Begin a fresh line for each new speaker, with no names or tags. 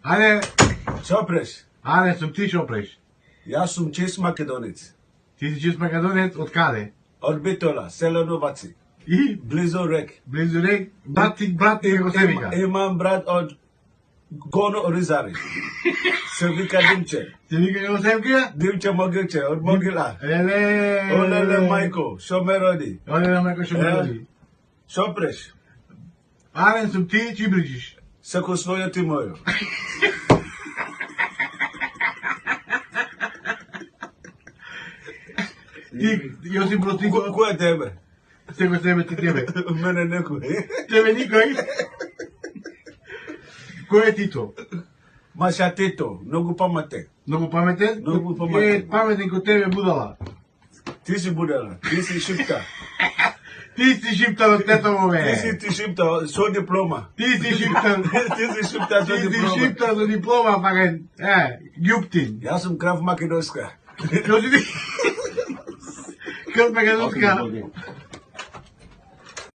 Ајде,
Шопреш,
ајде, сум ти шопреш.
јас сум чист македонец.
Ти си чист македонец, од каде?
Од Битола, село Новаци,
И,
близу рек.
близу рек, брат ти го се вика.
Имам брат од Гоно Ризари. Се вика Димче.
Се вика го се вика?
Димче Могилче, од Могила.
Еле,
Олеле мајко, шо ме роди.
Олеле мајко шо ме роди.
Шопреш,
Арен сум ти, чи брижиш?
секој својот и мојо.
Ти, Јосип Бростинко,
Кој е тебе?
секој себе ти тебе.
Мене некој.
Тебе никој. Кој е Тито?
Маша Тито, многу паметен.
Многу паметен?
Многу паметен.
Е, паметен кој тебе будала.
Ти си будела, ти си шипта.
Ти си шиптар од тетово, бе.
Ти шипта со диплома.
Ти си шиптар.
Ти си шипта со
Ти си
диплома.
шиптар со диплома, пака, Ѓуптин.
Јас сум крав македонска.
Јоси ти? Крв македонска.